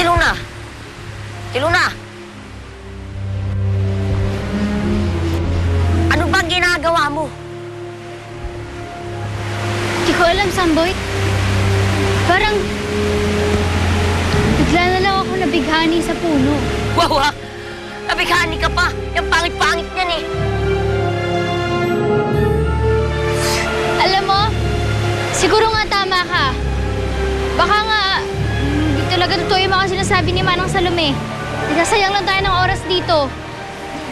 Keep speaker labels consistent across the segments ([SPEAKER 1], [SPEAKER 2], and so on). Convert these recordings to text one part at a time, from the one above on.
[SPEAKER 1] Luna! Ate Luna! Ano ba ginagawa mo?
[SPEAKER 2] Di ko alam, Samboy. Parang bigla na lang ako nabighani sa puno.
[SPEAKER 1] Wow, ha? Nabighani ka pa. Yung pangit-pangit niyan eh.
[SPEAKER 2] Alam mo, siguro nga tama ka. Baka nga, hindi talaga totoo yung mga sinasabi ni Manang Salome. Nagsasayang lang tayo ng oras dito.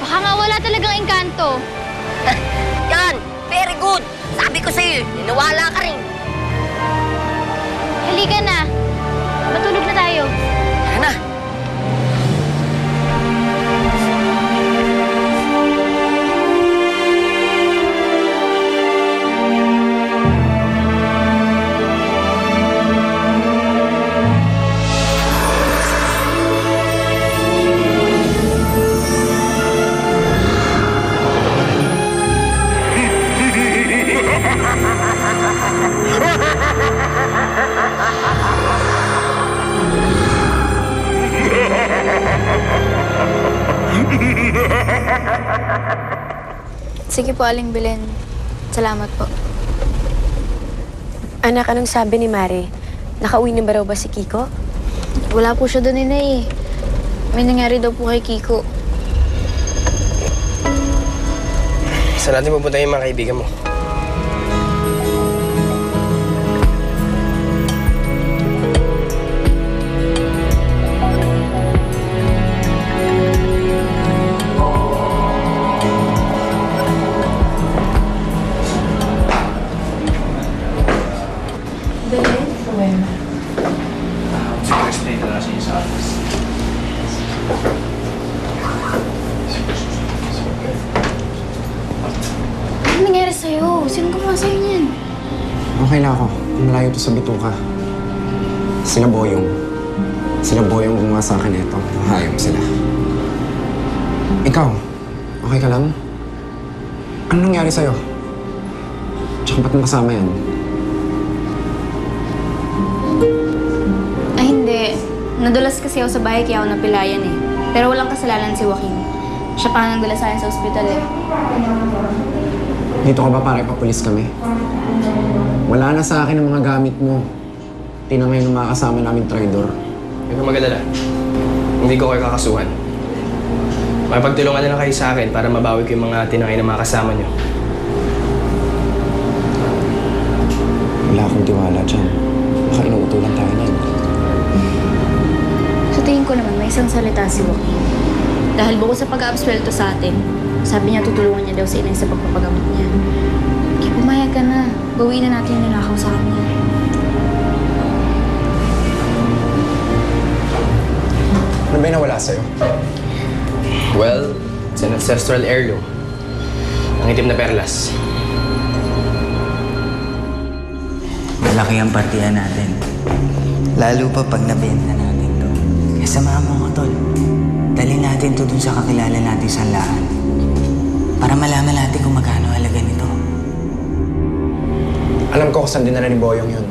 [SPEAKER 2] Baka nga wala talagang engkanto.
[SPEAKER 1] Yan! Very good! Sabi ko sa'yo, ninawala ka rin.
[SPEAKER 2] Halika na. Matulog na tayo.
[SPEAKER 1] Tara na.
[SPEAKER 2] Sige po, Aling Belen. Salamat po.
[SPEAKER 3] Anak, anong sabi ni Mare? Nakauwi na ba raw ba si Kiko?
[SPEAKER 2] Wala po siya doon, Inay. May nangyari daw po kay Kiko.
[SPEAKER 4] Saan natin pupunta yung mga kaibigan mo? Explain na lang sa inyo sa office.
[SPEAKER 2] Ano nangyari sa'yo? Sino gumawa sa'yo niyan?
[SPEAKER 5] Okay na ako. Malayo to sa bituka. Sila Boyong. Sila Boyong gumawa sa akin ito. Hayop sila. Ikaw, okay ka lang? Ano nangyari sa'yo? Tsaka ba't mo kasama yan?
[SPEAKER 2] Ay, hindi. Nadulas kasi ako sa bahay kaya ako napilayan eh. Pero walang kasalanan si Joaquin. Siya pa ang nagdala sa akin sa ospital eh.
[SPEAKER 5] Dito ka ba para ipapulis kami? Wala na sa akin ang mga gamit mo. Tinangay ng mga kasama namin traidor.
[SPEAKER 4] Huwag kang mag-alala. Hindi ko kayo kakasuhan. Makipagtulungan na lang kayo sa akin para mabawi ko yung mga tinangay ng mga kasama niyo.
[SPEAKER 5] Wala akong tiwala dyan. Baka inuutulan tayo niyan.
[SPEAKER 2] Sa tingin ko naman, may isang salita si Joaquin. Dahil bukod sa pag-aabswelto sa atin, sabi niya tutulungan niya daw si Inay sa pagpapagamot niya. Kaya pumayag ka na. Bawiin na natin yung nilakaw sa kanya.
[SPEAKER 5] Ano ba yung nawala sa'yo?
[SPEAKER 4] Well, it's an ancestral heirloom. Ang itim na perlas.
[SPEAKER 6] Malaki ang partiyan natin. Lalo pa pag nabenta natin to. Kaya samahan mo ko, Tol. Dalhin natin to dun sa kakilala natin sa lahat. Para malaman natin kung magkano halaga nito.
[SPEAKER 5] Alam ko kung saan dinala ni Boyong yun.